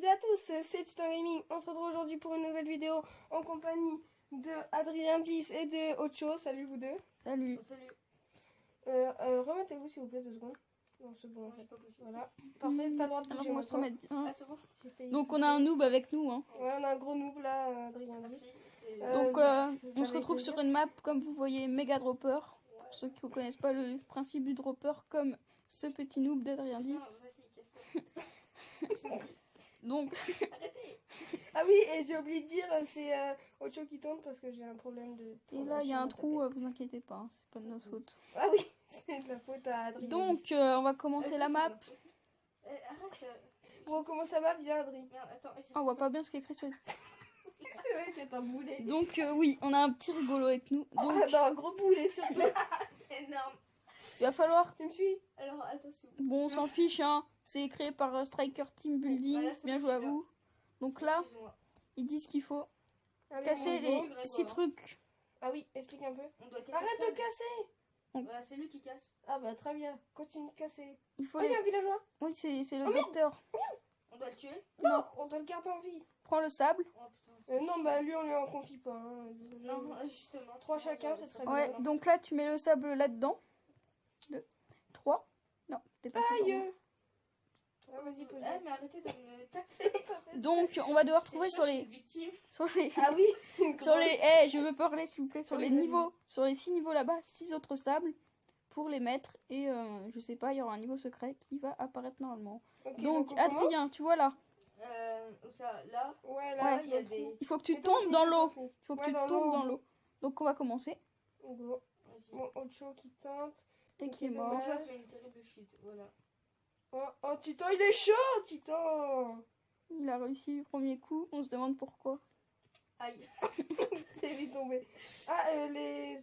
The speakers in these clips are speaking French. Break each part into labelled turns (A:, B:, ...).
A: et à tous, c'est Titan Gaming. On se retrouve aujourd'hui pour une nouvelle vidéo en compagnie de Adrien 10 et de Ocho. Salut vous deux.
B: Salut.
C: Oh, salut.
A: Remettez-vous s'il vous plaît 2 secondes. Non, c'est bon en fait.
C: Pas possible.
A: Voilà. Parfait, t'as le droit de
B: Alors
A: bouger
B: on va se
A: maintenant.
B: remettre bien.
C: Ah, c'est bon.
A: J'ai failli
B: Donc on
A: flipper.
B: a un noob avec nous. Hein.
A: Ouais, on a un gros noob là, Adrien 10.
C: Merci. C'est
B: Donc on se
A: avec
B: retrouve
A: plaisir.
B: sur une map comme vous voyez méga dropper. Pour ceux qui ne connaissent pas le principe du dropper comme ce petit noob d'Adrien 10.
C: Non, vas-y, casse-toi.
B: Donc
C: Arrêtez.
A: Ah oui, et j'ai oublié de dire, c'est Ocho qui tourne parce que j'ai un problème de...
B: et là il y a un trou, vous inquiétez pas, hein, c'est pas de notre faute.
A: Ah oui, c'est de la faute à Adrien 10.
B: Donc on va commencer la map.
C: Arrête.
A: Bon, comment ça va? Viens Adrien.
C: Merde, attends.
B: Ah, on voit pas bien ce qui est écrit sur.
A: C'est vrai que t'as un boulet.
B: Donc oui, on a un petit rigolo avec nous. Donc
A: Non, un gros boulet surtout.
C: Énorme.
B: il va falloir.
A: Tu me suis?
C: Alors, attention.
B: Bon, on s'en fiche, hein. C'est créé par Striker Team Building.
C: Voilà, c'est
B: Bien
C: bon,
B: joué à
C: je suis là.
B: vous. Donc là,
C: Excuse-moi.
B: ils disent qu'il faut
A: Allez,
B: casser
A: on
B: les
A: joue.
B: 6 trucs.
A: Ah oui, explique un peu.
C: On doit casser.
A: Arrête
C: ça.
A: de casser.
C: Bah, c'est lui qui casse.
A: Ah bah très bien, continue de casser.
B: Il faut
A: Oh, il y
B: les.
A: a un villageois.
B: Oui, c'est le
A: Oh, merde.
B: docteur.
C: On doit le tuer.
A: Non, on doit le garder en vie.
B: Prends le sable.
C: Oh putain.
A: Non, bah lui on lui en confie pas. Hein. Désolé.
C: Non, justement.
A: 3 chacun, c'est très bien.
B: Ouais, donc là, tu mets le sable là-dedans. 2, 3. Non, t'es pas
A: Aïe. Ah, vas-y, pose.
C: Eh, mais arrêtez de me taper.
B: Donc, on va devoir
C: C'est
B: trouver
C: chaud,
B: sur
C: je suis
B: les.
C: une victime.
B: Sur les.
A: Ah oui.
B: Sur les. Eh, je veux parler s'il vous plaît. Sur les
A: Oui, vas-y.
B: niveaux. Sur les 6 niveaux là-bas, 6 autres sables. Pour les mettre. Et je sais pas, il y aura un niveau secret qui va apparaître normalement.
A: Ok,
B: Donc,
A: on
B: Adrien,
A: commence.
B: tu vois là.
C: Où ça? Là.
A: Ouais, là,
B: Ouais,
C: il y a
A: le trou.
C: des.
B: Il faut que tu
A: Mais toi,
B: tombes dans l'eau.
A: Sneak,
B: Il faut que
A: Ouais,
B: tu
A: dans
B: tombes
A: l'eau.
B: dans l'eau. Donc, on va commencer.
A: Go.
C: Vas-y.
A: Bon, Ocho qui tente.
B: Et qui est
A: Ok,
B: mort.
A: dommage.
C: Tu as fait une terrible chute. Voilà.
A: Oh, Titan, il est chaud, Titan.
B: Il a réussi le premier coup. On se demande pourquoi.
C: Aïe.
A: C'est vite tombé. Ah,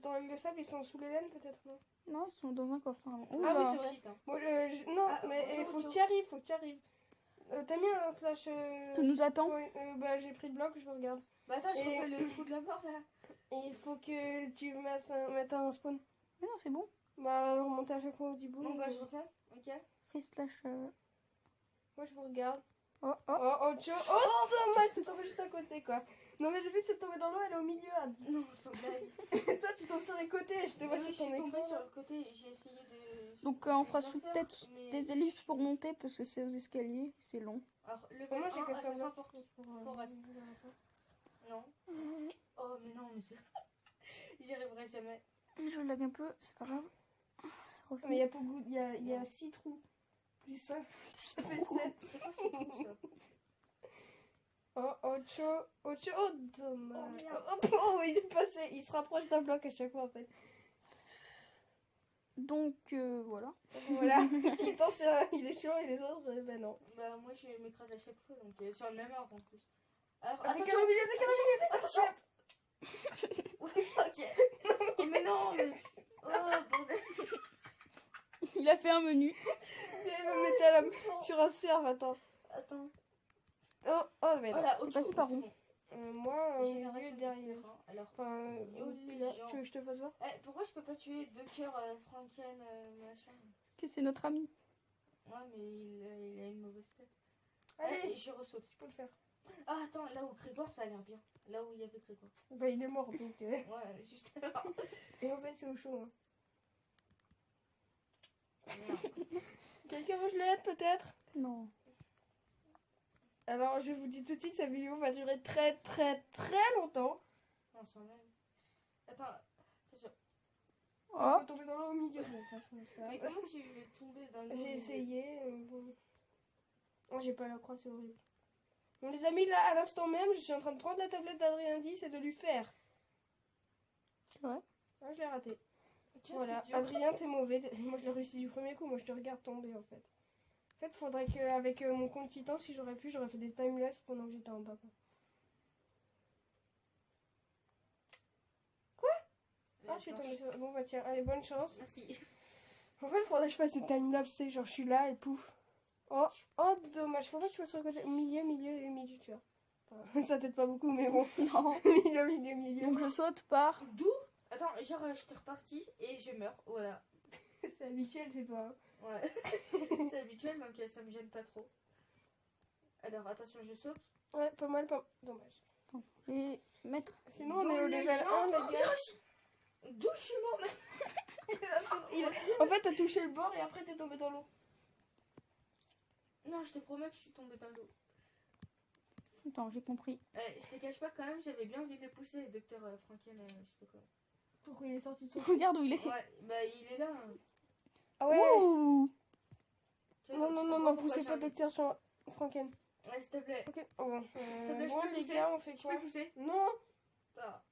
A: dans le sable, ils sont sous les laines peut-être, non?
B: Non, ils sont dans un coffre. Hein.
A: Ah
B: Oula.
A: oui, c'est vrai.
C: Shit, hein.
A: Bon, non,
C: Ah,
A: mais
C: bonjour,
A: il faut que
C: Ocho.
A: tu y arrives, faut que tu y arrives. T'as mis un slash...
B: Tu nous attends?
A: ouais, bah j'ai pris le bloc, je vous regarde.
C: Bah attends, je
A: Et-
C: refais le trou de la mort là.
A: Et il faut que tu mettes un spawn.
B: Mais non, c'est bon.
A: Bah remonter à chaque fois au début.
C: Bon bah je refais. Ok.
B: Fais slash.
A: Moi je vous regarde.
B: Oh, oh.
A: Oh, Ocho. Oh, dommage, t'es tombé juste à côté quoi. Non mais le but c'est de tomber dans l'eau, elle est au milieu. Adi.
C: Non, sans blague.
A: Toi tu tombes sur les côtés, je te vois
C: Oui,
A: sur
C: je
A: ton
C: suis tombée
A: écran.
C: sur le côté et j'ai essayé de.
B: Donc, on fera
C: de
B: sous
C: faire,
B: peut-être
C: mais-
B: des ellipses pour monter parce que c'est aux escaliers. C'est long.
C: Alors, le
A: Moi j'ai que ça
C: assassin
A: bloc.
C: Forest. Non. Oh mais non, mais c'est. J'y arriverai jamais.
B: Je lag un peu, c'est pas grave.
A: Mais il y a beaucoup, il y a 6 trous. Plus 5. Ça fait 7.
C: C'est quoi ce trou ça?
A: Oh, Ocho, oh, dommage. Oh, il est passé, il se rapproche d'un bloc à chaque fois en fait.
B: Donc, voilà.
A: Voilà, Titan, il est chaud et les autres, ben non.
C: Bah moi je m'écrase à chaque fois donc sur le même arbre en plus. Alors
A: Attention
C: attention.
A: au milieu, attention.
C: Oui, ok. Oh, mais non, mais. Oh bordel.
B: Il a fait un menu.
A: Non, mais t'es à sur un cerf, attends.
C: Attends.
A: Oh, mais non.
C: Voilà,
B: T'es
C: autre
B: passé
C: chose.
B: par
C: c'est
B: où?
C: bon.
A: Moi, au
C: Génération
A: milieu
C: de
A: derrière.
C: terrain. Alors.
A: Enfin,
C: Yo,
A: puis
C: les
A: là,
C: gens.
A: tu veux que je te fasse voir?
C: Eh, pourquoi je peux pas tuer deux cœurs Franken machin?
B: Parce que c'est notre ami.
C: Ouais, mais il a une mauvaise tête.
A: Allez,
C: Et je ressaute.
A: tu peux le faire.
C: Ah, attends, là où Grégoire ça a l'air bien. Là où il y avait Grégoire.
A: Bah, il est mort donc.
C: Ouais, justement.
A: Et en fait, c'est au chaud. Hein.
C: Merde.
A: Quelqu'un veut que je l'aide peut-être?
B: Non.
A: Alors, je vous dis tout de suite, cette vidéo va durer très très longtemps.
C: Non, sans même. Attends, attention.
A: On
B: Oh,
A: peut tomber dans l'eau au milieu. de toute façon, ça.
C: Mais comment tu veux tomber dans le.
A: J'ai essayé. Bon. Oh, j'ai pas la croix, c'est horrible. Bon, les amis, là, à l'instant même, je suis en train de prendre la tablette d'Adrien 10 et de lui faire.
B: c'est vrai.
A: Ah, je l'ai raté.
C: Tiens,
A: Voilà,
C: c'est dur.
A: Adrien, t'es mauvais. Moi, je l'ai réussi du premier coup. Moi, je te regarde tomber, en fait. En fait, faudrait qu'avec mon compte Titan, si j'aurais pu, j'aurais fait des timelapse pendant que j'étais en bas. Quoi? Ah, je suis tombée sur... Bon, bah tiens, allez, bonne chance.
C: Merci.
A: En fait, faudrait que je fasse des timelapse, tu sais, genre, je suis là et pouf. Oh, dommage. Faut pas que je sois sur le côté. Milieu, tu vois. Enfin, ça t'aide pas beaucoup, mais bon.
B: Non.
A: milieu.
B: Donc, je saute par.
C: D'où? Attends, genre, j'étais reparti et je meurs. Voilà.
A: C'est habituel chez toi. Hein.
C: Ouais. C'est habituel donc ça me gêne pas trop. Alors, attention, je saute.
A: Ouais, pas mal, pas dommage.
B: Attends, je vais mettre.
A: Sinon, on est au level 1, les gars.
C: D'où je suis mort,
A: En fait, t'as touché le bord et après, t'es tombé dans l'eau.
C: Non, je te promets que je suis tombée dans l'eau.
B: Attends, j'ai compris.
C: Je te cache pas, quand même, j'avais bien envie de le pousser, docteur Franken, je sais pas quoi.
A: Pourquoi il est sorti de son...
B: Regarde où il est.
C: Ouais, bah il est là.
A: Ah ouais.
B: Ouh.
C: Tu vois,
A: Non,
C: donc
A: non,
C: tu
A: non,
C: comprends
A: non,
C: pourquoi
A: poussez
C: j'ai
A: pas
C: envie.
A: Docteur Franken.
C: Ouais, s'il te plaît.
A: Ok, oh bon.
C: S'il te plaît, je
A: Bon,
C: peux
A: les
C: pousser.
A: gars, on fait
C: Je
A: quoi?
C: peux pousser.
A: Non.
C: Ah.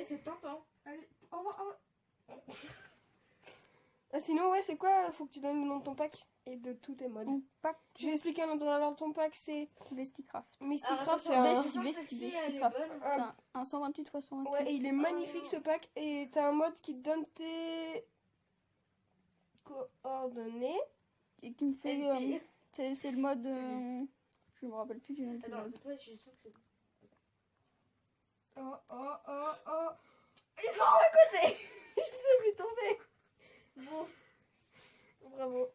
C: C'est tentant.
A: Allez, au revoir, au revoir. Ah, sinon, ouais, c'est quoi? Faut que tu donnes le nom de ton pack et de tous tes modes.
B: Mon pack
A: Je vais expliquer un autre. Alors, ton pack, c'est
B: Vesticraft.
A: Mysticraft, c'est
B: attention,
A: un...
B: je suis Vesticraft. C'est un 128 x 128.
A: Ouais, et il est magnifique ce pack. Et t'as un mode qui te donne tes coordonnées.
B: Et qui me fait.
C: LP.
B: C'est le mode. Je me rappelle plus du nom du
C: Attends,
B: mode.
C: c'est toi, je suis sûre que c'est.
A: Oh, oh, oh, oh. Ils sont à côté. Je les ai vu tomber. Bon. Bravo.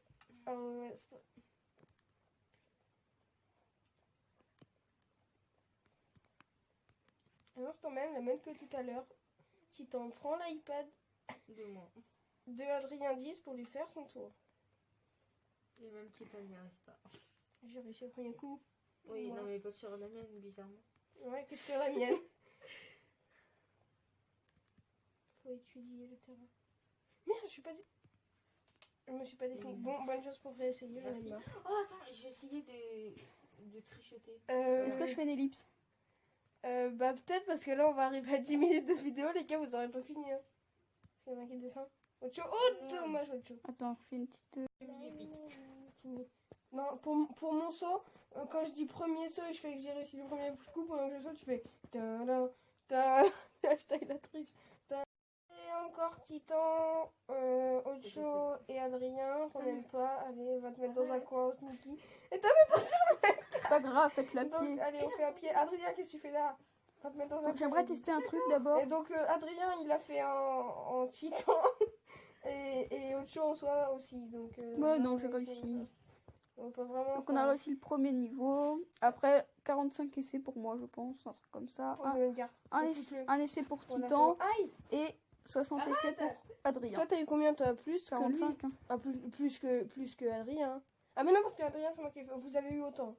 A: Ah ouais, c'est pas... À l'instant même, la même que tout à l'heure, Titan prend l'iPad
C: De moi.
A: de Adrien 10 pour lui faire son tour.
C: Et même Titan n'y arrive pas.
A: J'ai réussi au premier coup.
C: Oui,
A: Ouais.
C: non, mais pas sur la mienne, bizarrement.
A: Ouais, que sur la mienne. Faut étudier le terrain. Merde, je me suis pas dessiné. Bon, bonne chance pour réessayer, j'en ai
C: Merci.
A: marre.
C: Oh, attends, je vais essayer de trichoter.
B: Est-ce que je fais une ellipse?
A: Bah peut-être parce que là on va arriver à 10 minutes de vidéo, les gars, vous aurez pas fini. Hein. Parce qu'il y en a qui descend. Ocho, oh dommage Ocho.
B: Attends, je fais une petite.
A: Non, pour mon saut, quand je dis premier saut et je fais que j'ai réussi le premier coup, pendant que je saute, je fais ta hashtag la triche. Et encore Titan, Ocho et Adrien, qu'on n'aime pas. Allez, va te mettre dans un coin, Sneaky. Et t'as même pas sur
B: C'est pas grave, faites-le à
A: donc,
B: pied.
A: allez, on fait un pied. Adrien, qu'est-ce que tu fais là? Va te mettre dans un
B: Donc, j'aimerais
A: coin.
B: tester un truc d'abord.
A: Et donc Adrien il a fait en Titan et Ocho en soi aussi. Donc,
B: Ouais, non, j'ai réussi.
A: Pas vraiment.
B: Donc on a réussi le premier niveau. Après 45 essais pour moi, je pense, un truc comme ça. Un essai pour Titan
A: Aïe.
B: et 60 essais pour Adrien.
A: Toi t'as eu combien toi? Plus que
B: 45.
A: lui? Ah, plus que Adrien. Ah mais non parce que Adrien c'est moi qui ai fait. Vous avez eu autant.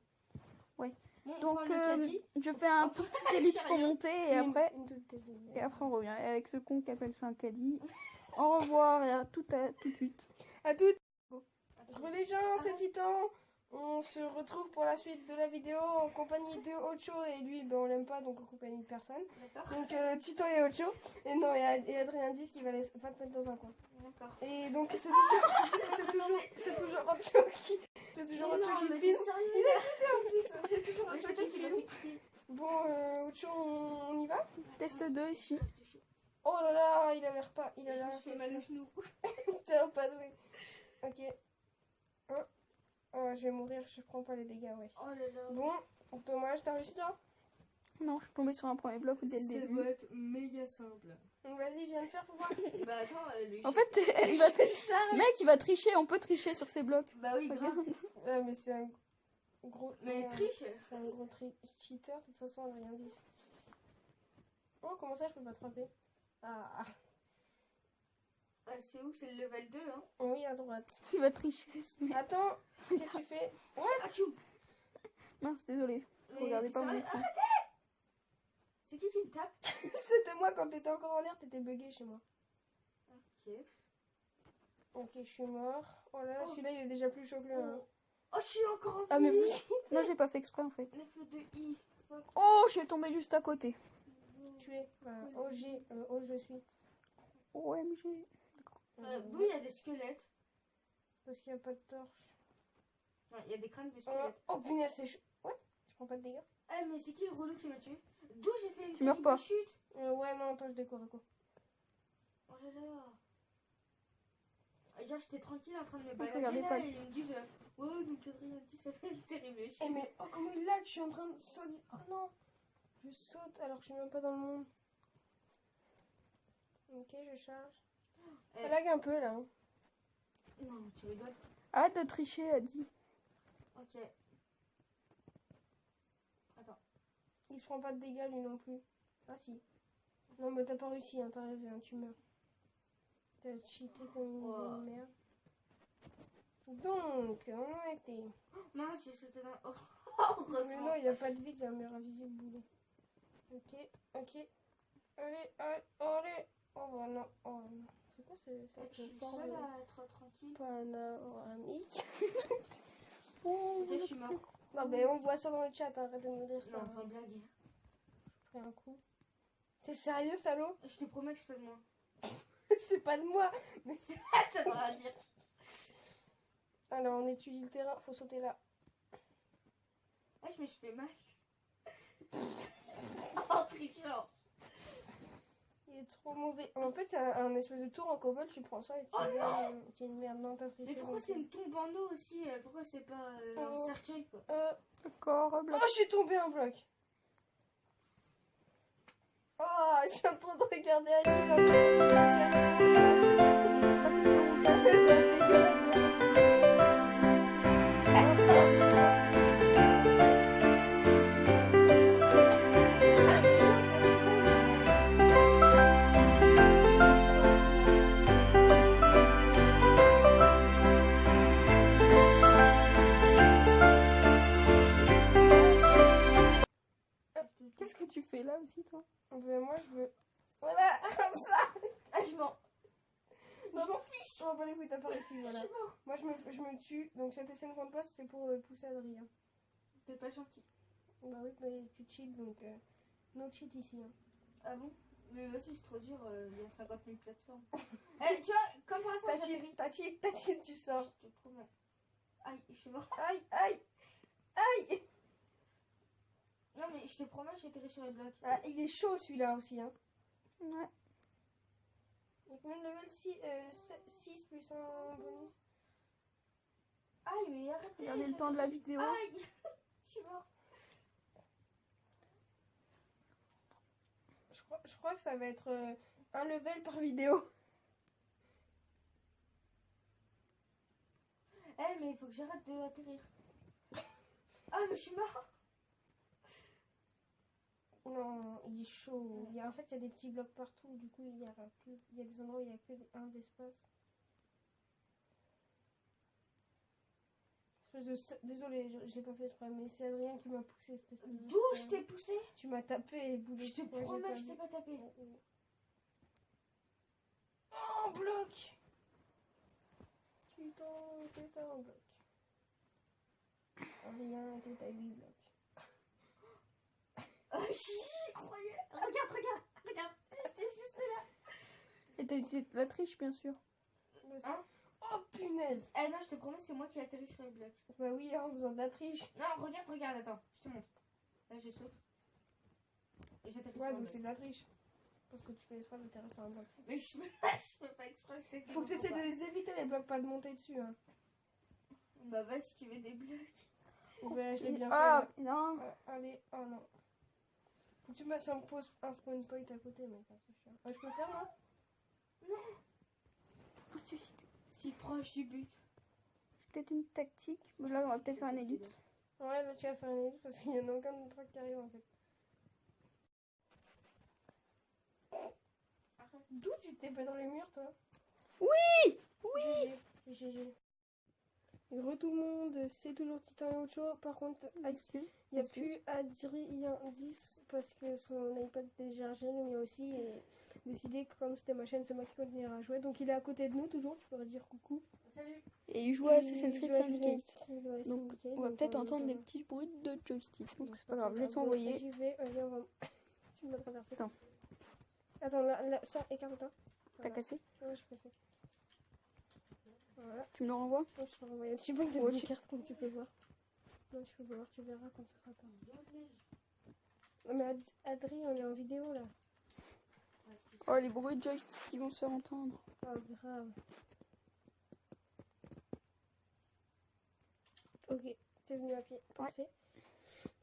C: Bon,
B: Donc
C: on prend le caddie.
B: je fais un tout petit ellipse pour monter et après
A: Et
B: on revient. Et avec ce con qui appelle ça un caddie. Au revoir et à tout de suite.
A: à toutes. Les gens, c'est Titan. On se retrouve pour la suite de la vidéo en compagnie de Ocho et lui, ben, on l'aime pas donc en compagnie de personne.
C: D'accord.
A: Donc Titan et Ocho et non et Adrien 10 qui va te mettre dans un coin.
C: D'accord.
A: Et donc c'est toujours Ocho qui filme. Il a quitté en plus. C'est toujours
C: Mais
A: Ocho
C: c'est toi
A: qui
C: qui l'as
A: filme.
C: fait quitter.
A: Bon Ocho on y va?
B: Test 2 ici.
A: Oh là là il a l'air pas. Il a
C: Je me
A: l'air
C: suis fait mal au genou.
A: Putain pas doué. Ok. Oh je vais mourir, je prends pas les dégâts ouais.
C: Oh là là.
A: Bon, dommage, t'as réussi toi?
B: Non, je suis tombée sur un premier bloc dès le
C: Ça
B: début.
C: doit être méga simple.
A: Donc vas-y, viens le faire pour voir.
C: Bah attends, lui.
B: En fait, mec, il va tricher. On peut tricher sur ces blocs.
C: Bah oui, grave.
B: Regarde.
A: Ouais, mais c'est un gros.
C: Mais triche.
A: C'est un gros cheater, de toute façon, on a rien dit. Oh, comment ça, je peux pas te frapper? Ah,
C: Ah, c'est où? C'est le level 2, hein?
A: oui, à droite.
B: Il va tricher. Ce mec.
A: Attends, qu'est-ce que tu fais?
C: Atchoum.
B: Mince, désolé. Je
C: Mais
B: regardais pas mon
C: sérieux,
B: écran.
C: C'est qui me tape?
A: C'était moi quand t'étais encore en l'air, t'étais bugué chez moi.
C: Ok.
A: Ok, je suis mort. Oh là là, celui-là, il est déjà plus chaud que le un.
C: Oh, je suis encore en vie.
A: Ah, mais vous.
B: Non, j'ai pas fait exprès en fait.
C: Le feu de I.
B: Oh, je suis tombée juste à côté.
A: Tu es. OG, oh, je suis.
B: OMG.
C: D'où il y a des squelettes?
A: Parce qu'il n'y a pas de torche.
C: Ouais, il y a des crânes de squelettes.
A: Oh, punaise, c'est chaud. What? Je prends pas de dégâts?
C: Ah, mais c'est qui le relou qui m'a tué? D'où j'ai fait une
B: Tu meurs
C: terrible
B: pas.
C: chute?
A: Ouais, non, attends, je décore.
C: Oh là là. Genre, j'étais tranquille en train de me
B: je
C: balader
B: regardais
C: là,
B: pas.
C: et ils me disent ouais, donc Adrien dit ça fait une terrible chute.
A: Eh mais oh comment il lag, je suis en train de sauter. Oh non, je saute alors que je suis même pas dans le monde. Ok, je charge. Ça lag un peu là. Hein.
C: Non, tu rigoles.
B: Arrête de tricher, Adi.
C: Ok.
A: Il se prend pas de dégâts lui non plus. Ah si. Non mais t'as pas réussi, hein, t'as rêvé, hein, tu meurs. T'as cheaté comme une merde. Donc, on a été.
C: Mince, j'ai sauté dans...
A: Mais non, il n'y a pas de vide, il y a un mur invisible boulet. Ok, ok. Allez, allez, allez. Oh bah non, oh non. C'est quoi ce
C: Je suis seule à être tranquille.
A: Panoramique.
C: Ok, je suis mort.
A: Non mais on voit ça dans le chat, arrête de nous dire ça.
C: Non, sans blague.
A: J'ai pris un coup. T'es sérieux, salaud?
C: Je te promets que c'est pas de moi.
A: C'est pas de moi. Mais c'est...
C: Ça va rien dire.
A: Alors on étudie le terrain, faut sauter là.
C: Ah, je me suis fait mal. Oh, trichant.
A: Il est trop mauvais. En fait, c'est un espèce de tour en cobble, tu prends ça et tu es une merde. Non, t'as triché.
C: Mais pourquoi c'est une tombe en eau aussi? Pourquoi c'est pas un cercueil quoi?
B: D'accord, bloc.
A: Oh, je suis tombée un bloc. Oh, je suis en train de regarder Annie, il est en train de
B: Ça sera plus long.
A: c'est dégueulasse.
B: Qu'est-ce que tu fais là aussi, toi?
A: Ben, moi, je veux... Voilà, comme ça.
C: Ah, je m'en
A: fiche. Oh, bah les couilles, t'as pas réussi, voilà. Moi, je me tue. Donc, cette scène compte pas, c'était pour pousser Adrien.
C: T'es pas gentil.
A: Bah oui, mais tu cheats, donc... no cheat ici, hein.
C: Ah bon? Mais vas-y, c'est trop dur, il y a 50 000 plateformes. Eh, tu vois, comme par hasard, j'atterris.
A: T'as cheat, tu sors.
C: Je te promets. Aïe, je suis mort.
A: Aïe, aïe, aïe.
C: Non, mais je te promets, j'ai atterri sur les blocs.
A: Ah, il est chaud, celui-là, aussi, hein.
B: Ouais.
A: Il y a combien de level 6 plus un bonus.
C: Aïe, mais arrêtez.
B: Regardez le temps de la vidéo.
C: Aïe. Je suis mort.
A: Je crois que ça va être un level par vidéo.
C: Eh, mais il faut que j'arrête de atterrir. Ah, mais je suis mort.
A: Non, il est chaud. En fait, il y a des petits blocs partout. Du coup, il y a des endroits où il n'y a que un d'espace. Désolé, j'ai pas fait exprès, mais c'est Adrien qui m'a poussé.
C: D'où je t'ai poussé?
A: Tu m'as tapé, boulet.
C: Je te promets que je t'ai pas tapé.
A: Oh, bloc. T'es un bloc. Adrien, t'es à 8 blocs.
C: Oh, j'y croyais. Regarde. J'étais juste là.
B: Et t'as utilisé la triche, bien sûr.
C: Hein?
A: Oh, punaise.
C: Eh non, je te promets, c'est moi qui ai atterri sur les blocs.
A: Bah oui, en faisant de la triche.
C: Non, regarde, attends, je te montre. Là, je saute. Et j'atterris sur
A: Ouais,
C: un
A: donc
C: bloc.
A: c'est de la triche. Parce que tu fais exprès d'atterrir sur un bloc.
C: Mais je fais pas exprès, c'est
A: Faut que tu essaies de les éviter, les blocs, pas de monter dessus. Hein.
C: Bah, vas-y, qui veut des blocs.
A: Ouais, je l'ai bien
B: Ah,
A: fait.
B: non.
A: Allez, oh non. Faut que tu mettes un spawn point à côté, mec. C'est chiant. Je peux le faire, moi?
B: Oh, suscité.
C: Si proche du but.
B: Peut-être une tactique. Mais là, on va peut-être faire une ellipse.
A: Ouais, là, tu vas faire une ellipse parce qu'il y en a aucun de truc qui arrive, en fait. D'où tu t'es pas dans les murs, toi?
B: Oui.
A: GG. Re tout le monde, c'est toujours Titan et Ocho. Par contre,
B: Excuse.
A: il n'y a plus Adrien 10 parce que son iPad téléchargé, lui aussi décidé que comme c'était ma chaîne, c'est moi qui continuerai à jouer. Donc il est à côté de nous toujours, tu pourrais dire coucou.
C: Salut.
B: Et il joue à Assassin's Creed Syndicate. Donc
A: Donc
B: on va peut-être entendre des petits bruits de joystick. Donc c'est pas grave, je vais t'envoyer.
A: J'y vais, vas-y, on va... Tu me l'as traversé.
B: Attends,
A: là, ça, écarte-toi.
B: t'as cassé?
A: Ouais, je cassé. Voilà.
B: Tu me le renvoies?
A: Je te renvoie un petit peu de
B: Ouais,
A: cartes comme tu peux voir. Non, tu peux voir, tu verras quand ce sera pas. Non, mais Adri, on est en vidéo là.
B: Oh, les bruits de joystick qui vont se faire entendre.
A: Oh, grave. Ok, t'es venu à pied. Parfait.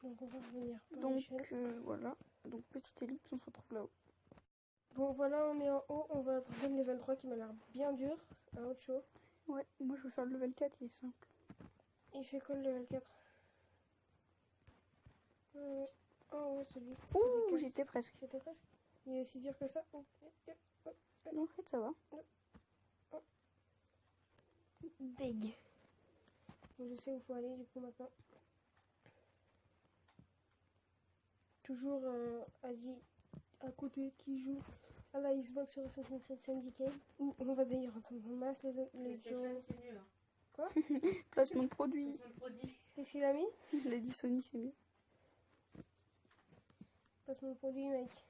A: Donc, on va revenir.
B: Donc, voilà. Donc, petite ellipse, on se retrouve là-haut.
A: Bon, voilà, on est en haut. On va trouver le level 3 qui m'a l'air bien dur. Un autre chaud.
B: Ouais, moi je vais faire le level 4, il est simple.
A: Il fait quoi le level 4? En haut. Oh, celui.
B: Ouh, j'étais presque.
A: J'étais presque. Il est si dur que ça. Oh.
B: Non, en fait, ça va.
A: Deg. Donc, je sais où il faut aller du coup maintenant. Toujours Asie à côté qui joue à la Xbox sur Assassin's Creed Syndicate. Ou on va d'ailleurs entendre en masse les
C: PlayStation, c'est mieux. Hein.
A: Quoi?
B: Placement de produit.
C: Placement de produit.
A: Qu'est-ce qu'il a mis?
B: Il a dit Sony, c'est mieux.
A: Placement de produit, mec.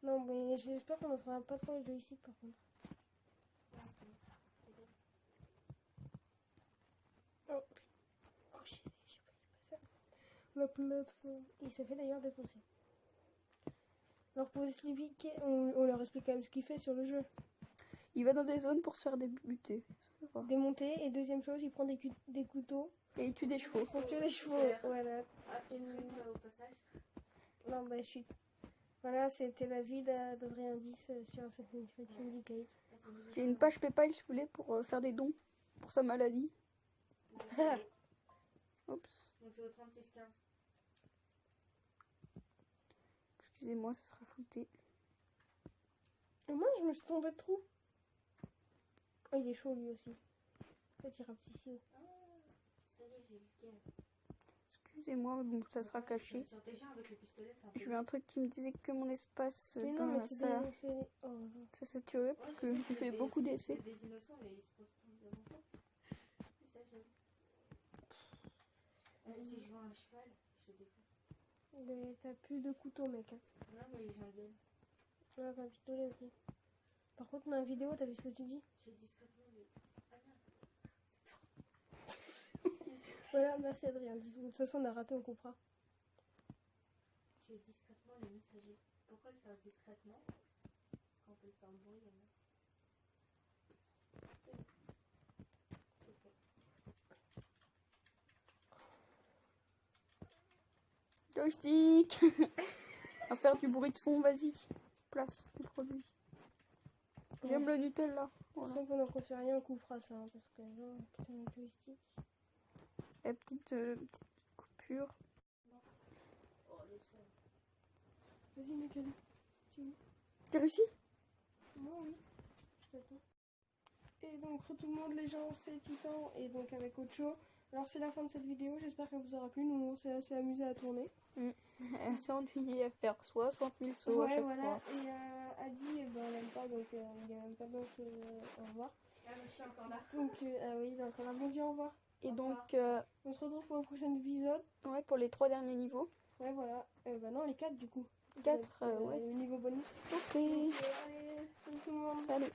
A: Non, mais j'espère qu'on n'entendra pas trop le joystick par contre. Oh, oh shit, j'ai pas ça. La plateforme. Il s'est fait d'ailleurs défoncer. Alors pour expliquer, on leur explique quand même ce qu'il fait sur le jeu.
B: Il va dans des zones pour se faire débuter.
A: Démonter, et deuxième chose, il prend des couteaux.
B: Et il tue des chevaux.
A: Pour tuer des chevaux, voilà.
C: Ah, tu te au passage.
A: Non, bah chut. Voilà, c'était la vie d'Adrien 10 sur Assassin's Creed Syndicate.
B: J'ai une page PayPal, si vous voulez, pour faire des dons pour sa maladie. Oups.
C: Donc c'est au 36-15.
B: Excusez-moi, ça sera flouté.
A: Et moi, je me suis tombée de trou. Oh, il est chaud lui aussi. Ça tire un petit ici.
C: Ah, ça y est, j'ai le game.
B: Excusez-moi, bon, ça sera caché.
C: Sur tes gens avec le pistolet, c'est un peu...
B: J'ai eu un truc qui me disait que mon espace
A: Mais
B: dans
A: non, mais
B: la
A: c'est
B: salle,
A: des... Oh, non.
B: ça saturé parce que j'ai fait beaucoup d'essais.
C: C'est des innocents, mais ils se posent tout devant toi. C'est ça, j'avoue. Si je vois un cheval, je te défonce.
A: Mais t'as plus de couteau, mec. Hein.
C: Non, mais j'ai un gun.
A: Ah, t'as un pistolet, ok. Par contre, dans la vidéo, t'as vu ce que tu dis?
C: Je discrètement, mais... Ah merde.
A: Voilà, merci Adrien. De toute façon, on a raté, on coupera.
C: Tu es discrètement les messagers. Pourquoi le faire discrètement quand on peut le faire bruyamment? C'est fait.
B: Joystick. On va faire du bruit de fond, vas-y. Place le produit. J'aime le Nutella. Voilà.
A: Sans qu'on en confie rien, on coupera ça. Hein, parce que là, putain, le joystick.
B: La petite coupure.
C: Oh, le seul.
A: Vas-y, mec, allez.
B: T'as réussi?
A: Moi, oui. Je t'attends. Et donc, tout le monde, les gens, c'est Titan. Et donc, avec Ocho. Alors, c'est la fin de cette vidéo. J'espère qu'elle vous aura plu. Nous, on s'est assez amusé à tourner.
B: Elle s'est ennuyée à faire 60 000 sauts à chaque
A: voilà.
B: fois.
A: Et Adi, ben, on l'aime pas. Donc, il n'y a même pas donc au revoir.
C: Ah, mais je suis encore là.
A: Donc, ah oui, il a encore un bon dia, au revoir.
B: Et donc,
A: On se retrouve pour un prochain épisode.
B: ouais, pour les 3 derniers niveaux.
A: Ouais, voilà. Bah non, les 4 du coup.
B: 4, ouais.
A: Le niveau bonus.
B: Ok.
A: Donc, allez, salut tout le monde.
B: Salut.